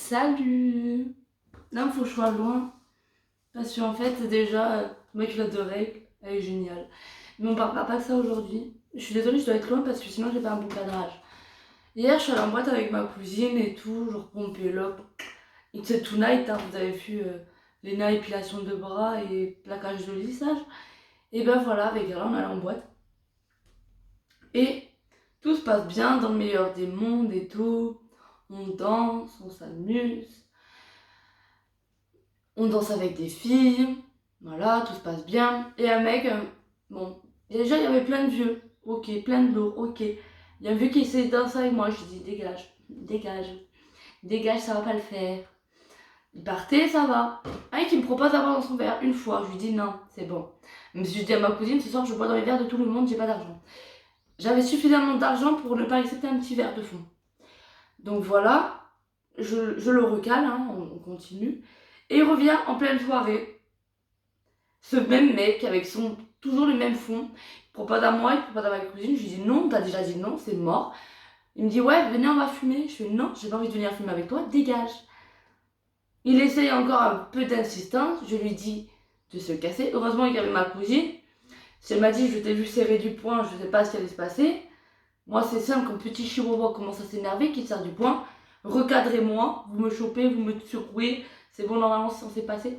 Salut! Là, il faut que je sois loin. Parce qu'en fait, déjà, moi qui de règles, elle est géniale. Mais on parlera pas de ça aujourd'hui. Je suis désolée, je dois être loin parce que sinon j'ai pas un bon cadrage. Hier, je suis allée en boîte avec ma cousine et tout, genre pompé là. It's tonight, hein, vous avez vu Léna, épilation de bras et plaquage de lissage. Et ben voilà, avec elle, on est allé en boîte. Et tout se passe bien dans le meilleur des mondes et tout. On danse, on s'amuse. On danse avec des filles, voilà, tout se passe bien. Et un mec, bon, déjà il y avait plein de vieux, ok, plein de lourds, ok. Il y a un vieux qui essayait de danser avec moi, je dis dégage, dégage, dégage, ça va pas le faire. Il partait, ça va. Un qui me propose d'avoir dans son verre une fois, je lui dis non, c'est bon. Mais je dis à ma cousine, ce soir je bois dans les verres de tout le monde, j'ai pas d'argent. J'avais suffisamment d'argent pour ne pas accepter un petit verre de fond. Donc voilà, je le recale, hein, on continue. Et il revient en pleine soirée. Ce même mec avec toujours le même fond, il propose à moi, il propose à ma cousine. Je lui dis non, t'as déjà dit non, c'est mort. Il me dit ouais, venez, on va fumer. Je fais non, j'ai pas envie de venir fumer avec toi, dégage. Il essaye encore un peu d'insistance. Je lui dis de se casser. Heureusement qu'il y avait ma cousine. Si elle m'a dit je t'ai vu serrer du poing, je sais pas ce qui allait se passer. Moi, c'est simple, quand petit chihuahua commence à s'énerver, qu'il serre du poing, recadrez-moi, vous me chopez, vous me secouez, c'est bon, normalement, c'est censé passer.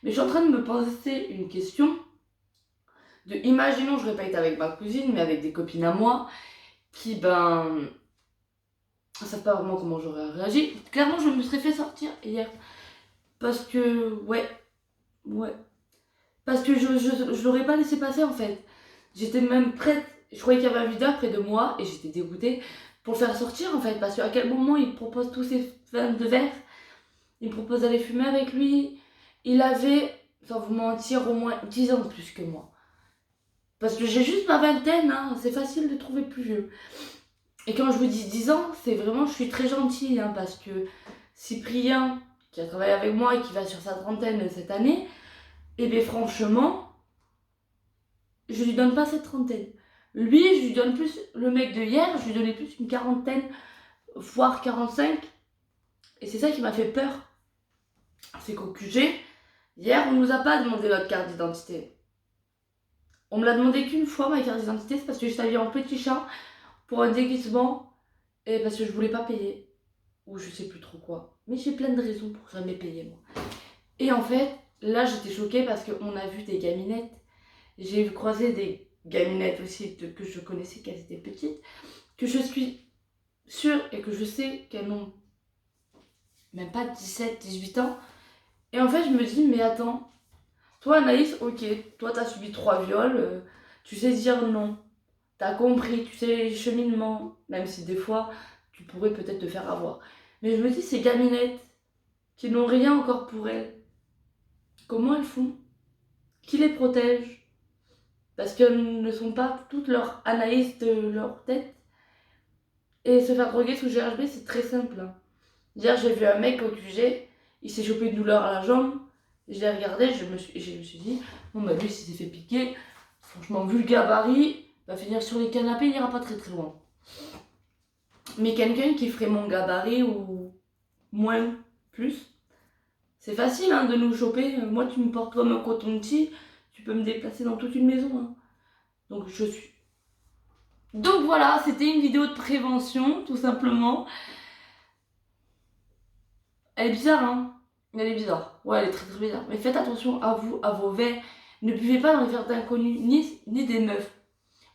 Mais je suis en train de me poser une question imaginons, je répète avec ma cousine, mais avec des copines à moi, qui, savent pas vraiment comment j'aurais réagi. Clairement, je me serais fait sortir hier. Parce que, ouais. Parce que je l'aurais pas laissé passer, en fait. J'étais même prête, je croyais qu'il y avait un videur près de moi, et j'étais dégoûtée pour le faire sortir, en fait. Parce qu'à quel moment il propose tous ces femmes de verre, il me propose d'aller fumer avec lui. Il avait, sans vous mentir, au moins 10 ans de plus que moi. Parce que j'ai juste ma vingtaine, hein, c'est facile de trouver plus vieux. Et quand je vous dis 10 ans, c'est vraiment, je suis très gentille, hein, parce que Cyprien, qui a travaillé avec moi et qui va sur sa trentaine cette année, et bien franchement, je lui donne pas cette trentaine. Lui, je lui donne plus, le mec de hier, je lui donnais plus une quarantaine, voire 45. Et c'est ça qui m'a fait peur. C'est qu'au QG, hier, on nous a pas demandé notre carte d'identité. On me l'a demandé qu'une fois, ma carte d'identité, c'est parce que j'étais habillée en petit chat pour un déguisement et parce que je voulais pas payer. Ou je sais plus trop quoi. Mais j'ai plein de raisons pour jamais payer, moi. Et en fait, là, j'étais choquée parce qu'on a vu des gaminettes. J'ai croisé des gaminettes aussi que je connaissais, qu'elles étaient petites, que je suis sûre et que je sais qu'elles n'ont même pas 17, 18 ans. Et en fait, je me dis, mais attends, toi, Anaïs, ok, toi, t'as subi 3 viols, tu sais dire non. T'as compris, tu sais les cheminements, même si des fois, tu pourrais peut-être te faire avoir. Mais je me dis, ces gaminettes qui n'ont rien encore pour elles, comment elles font? Qui les protège? Parce qu'elles ne sont pas toutes leurs Anaïs de leur tête. Et se faire droguer sous GHB, c'est très simple, hein. Hier, j'ai vu un mec au QG, il s'est chopé une douleur à la jambe. Je l'ai regardé, je me suis dit, bon bah lui, s'il s'est fait piquer, franchement, vu le gabarit, va finir sur les canapés, il ira pas très très loin. Mais quelqu'un qui ferait mon gabarit ou moins, plus, c'est facile, hein, de nous choper. Moi, tu me portes comme un coton-tige, tu peux me déplacer dans toute une maison, hein. Donc je suis. Donc voilà, c'était une vidéo de prévention, tout simplement. Elle est bizarre, hein. Elle est bizarre. Ouais, elle est très très bizarre. Mais faites attention à vous, à vos verres. Ne buvez pas dans les verres d'inconnus, ni des meufs.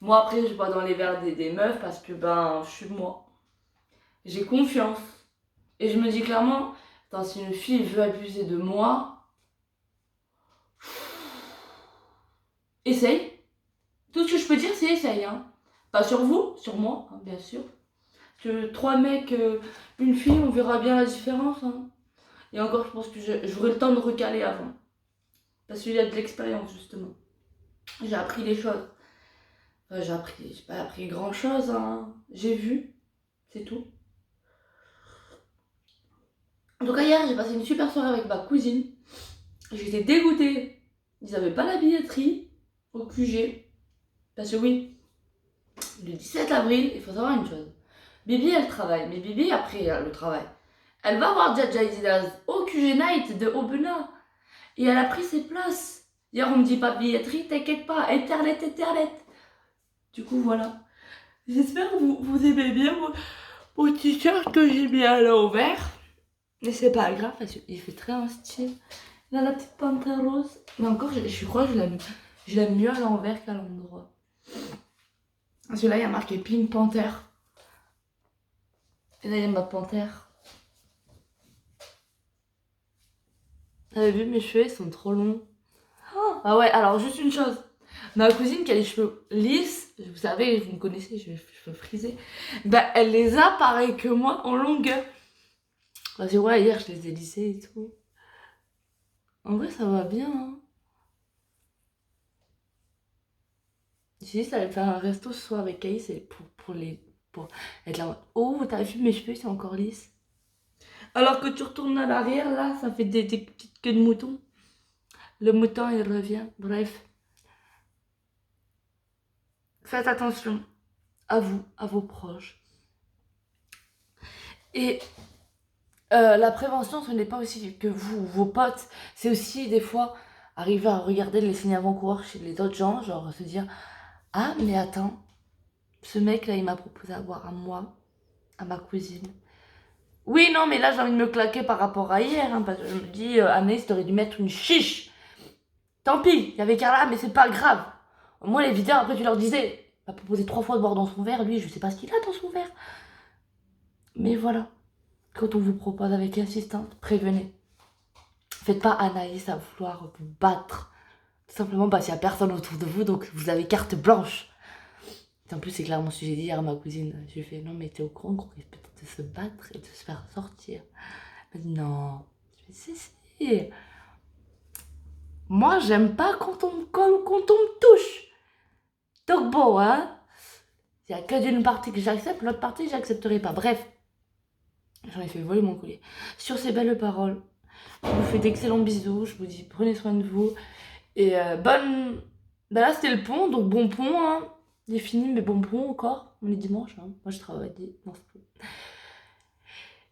Moi, après, je bois dans les verres des meufs parce que, je suis moi. J'ai confiance. Et je me dis clairement, attends, si une fille veut abuser de moi, essaye. Tout ce que je peux dire, c'est essaye, hein. Pas sur vous, sur moi, hein, bien sûr. Que 3 mecs, une fille, on verra bien la différence, hein. Et encore, je pense que j'aurai le temps de recaler avant. Parce qu'il y a de l'expérience, justement. J'ai appris des choses. Enfin, j'ai pas appris grand chose, hein. J'ai vu, c'est tout. Donc hier, j'ai passé une super soirée avec ma cousine. J'étais dégoûtée. Ils avaient pas la billetterie au QG. Parce que oui, le 17 avril, il faut savoir une chose. Bibi, elle travaille. Mais Bibi, après le travail, Elle va voir Jaja Dinaz au QG Night de Aubenas. Et elle a pris ses places. Hier, on me dit pas billetterie, t'inquiète pas, internet. Du coup, voilà. J'espère que vous aimez bien mon t-shirt que j'ai mis à l'envers. Mais c'est pas grave parce qu'il fait très un style. Là, la petite panthère rose. Mais encore, je crois que je l'aime mieux à l'envers qu'à l'endroit. Parce que là, il y a marqué Pink Panther. Et là, il y a ma panthère. Vous avez vu, mes cheveux, ils sont trop longs. Oh, ah ouais, alors juste une chose. Ma cousine qui a les cheveux lisses, vous savez, vous me connaissez, j'ai les cheveux frisés. Bah, elle les a pareil que moi en longueur. Parce que ouais, hier, je les ai lissés et tout. En vrai, ça va bien, hein. J'ai dit, ça allait faire un resto ce soir avec Caïs et pour être là. Oh, t'as vu, mes cheveux, ils sont encore lisses. Alors que tu retournes à l'arrière, là, ça fait des petites queues de mouton. Le mouton, il revient. Bref. Faites attention à vous, à vos proches. Et la prévention, ce n'est pas aussi que vous, vos potes. C'est aussi, des fois, arriver à regarder les signes avant-coureurs chez les autres gens. Genre, se dire, ah, mais attends, ce mec-là, il m'a proposé à boire à moi, à ma cousine. Oui, non, mais là, j'ai envie de me claquer par rapport à hier, hein, parce que je me dis, Anaïs, t'aurais dû mettre une chiche. Tant pis, il y avait Carla, mais c'est pas grave. Moi, les vidéos, après, tu leur disais, il m'a proposé 3 fois de boire dans son verre, lui, je sais pas ce qu'il a dans son verre. Mais voilà, quand on vous propose avec insistance, prévenez. Faites pas Anaïs à vouloir vous battre. Tout simplement parce qu'il y a personne autour de vous, donc vous avez carte blanche. En plus, c'est clairement ce que j'ai dit hier à ma cousine. Je lui ai fait, non, mais t'es au courant qu'on risque peut-être de se battre et de se faire sortir. Elle m'a dit, non. Je lui ai dit, si. Moi, j'aime pas quand on me colle ou quand on me touche. Donc bon, hein. Il n'y a que d'une partie que j'accepte, l'autre partie, j'accepterai pas. Bref, j'en ai fait voler mon collier. Sur ces belles paroles, je vous fais d'excellents bisous. Je vous dis, prenez soin de vous. Et bonne... Ben là, c'était le pont, donc bon pont, hein. Il est fini, mais bon pont encore. On est dimanche, hein. Moi, je travaille dimanche.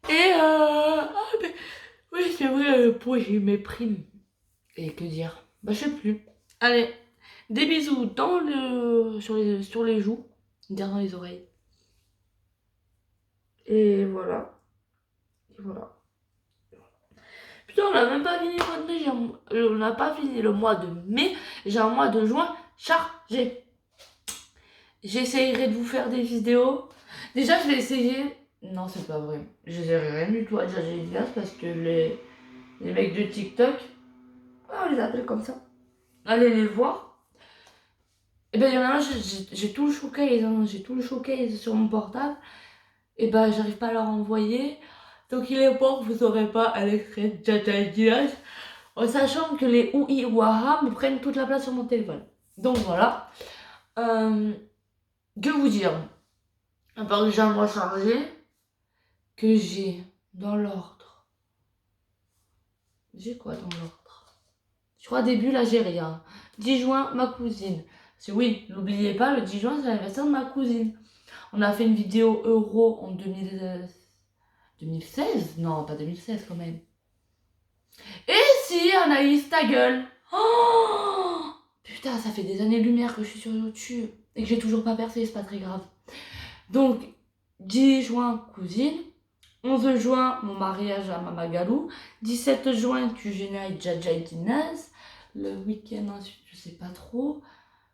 Et ah, mais... Oui, c'est vrai, le pont, j'ai eu mes primes. Et que dire? Bah, je sais plus. Allez, des bisous sur les joues, derrière les oreilles. Et voilà. Et voilà. Putain, on n'a même pas fini le mois de mai. On n'a pas fini le mois de mai. J'ai un mois de juin chargé. J'essayerai de vous faire des vidéos. Déjà, je vais essayer. Non, c'est pas vrai. J'essaierai rien du tout à Jaja Dinaz parce que les mecs de TikTok, on les appelle comme ça. Allez les voir. Et ben, il y en a un, j'ai tout le showcase. Hein. J'ai tout le showcase sur mon portable. Et ben, j'arrive pas à leur envoyer. Donc, il est bon, vous aurez pas un extrait de Jaja Dinaz. En sachant que les OUI ou AHA me prennent toute la place sur mon téléphone. Donc, voilà. Que vous dire? À part que j'ai un mois chargé, que j'ai dans l'ordre. J'ai quoi dans l'ordre? Je crois début là j'ai rien. 10 juin, ma cousine. Parce que oui, n'oubliez pas, le 10 juin c'est l'anniversaire de ma cousine. On a fait une vidéo euro en 2016. Non, pas 2016 quand même. Et si, Anaïs, ta gueule. Oh putain, ça fait des années-lumière que je suis sur YouTube. Et que j'ai toujours pas percé, c'est pas très grave. Donc, 10 juin, cousine. 11 juin, mon mariage à Mamagalou. 17 juin, QG Jaja Dinaz. Le week-end ensuite, je sais pas trop.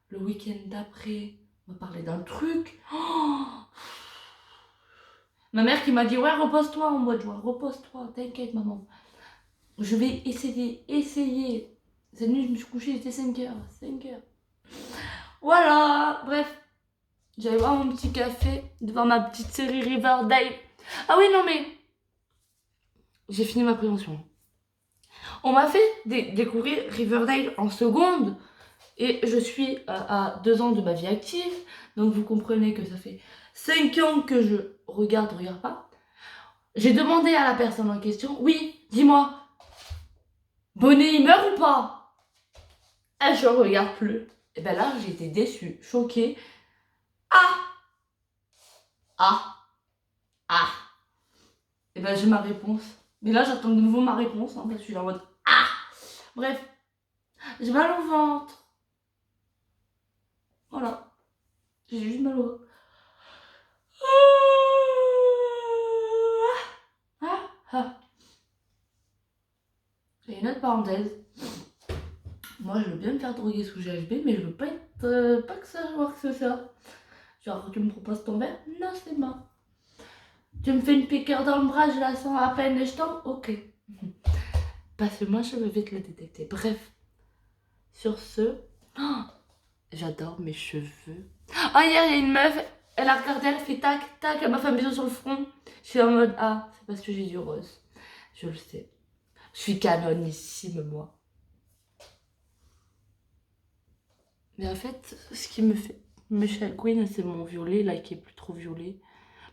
Le week-end d'après, on va parler d'un truc. Oh ma mère qui m'a dit, ouais, repose-toi en mois de juin. Repose-toi, t'inquiète, maman. Je vais essayer. Cette nuit, je me suis couchée, il était 5h. 5h. Voilà, bref. J'allais boire mon petit café devant ma petite série Riverdale. Ah oui, non mais... J'ai fini ma prévention. On m'a fait découvrir Riverdale en seconde. Et je suis à 2 ans de ma vie active. Donc vous comprenez que ça fait 5 ans que je regarde pas. J'ai demandé à la personne en question, oui, dis-moi, Bonnet il meurt ou pas? Ah, je regarde plus. Et ben là, j'ai été déçue, choquée. Ah. Et ben j'ai ma réponse. Mais là j'attends de nouveau ma réponse, hein, parce que je suis en mode ah. Bref, j'ai mal au ventre. Voilà, j'ai juste mal au ventre. Ah, ah. Et une autre parenthèse. Moi je veux bien me faire droguer sous GHB, mais je veux pas être pas que ça voir que c'est ça. Genre tu me proposes ton verre, non c'est mort. Tu me fais une piqûre dans le bras, je la sens à peine et je tombe, ok. Parce que moi je vais vite le détecter. Bref, sur ce, oh, j'adore mes cheveux. Ah, hier il y a une meuf, elle a regardé, elle a fait tac, tac, elle m'a fait un bisou sur le front. Je suis en mode, ah, c'est parce que j'ai du rose. Je le sais. Je suis canonissime, moi. Mais en fait, ce qui me fait me chagrin, c'est mon violet, là, qui est plus trop violet.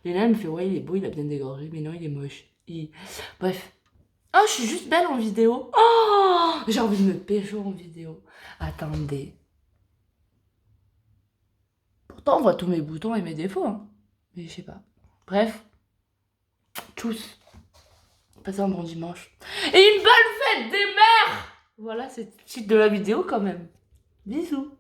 Mais là, elle me fait, ouais, il est beau, il a bien dégorgé, mais non, il est moche. Bref. Oh, je suis juste belle en vidéo. Oh, j'ai envie de me pécho en vidéo. Attendez. Pourtant, on voit tous mes boutons et mes défauts, hein. Mais je sais pas. Bref. Tchuss. Passez un bon dimanche. Et une bonne fête des mères. Voilà, c'est le titre de la vidéo quand même. Bisous.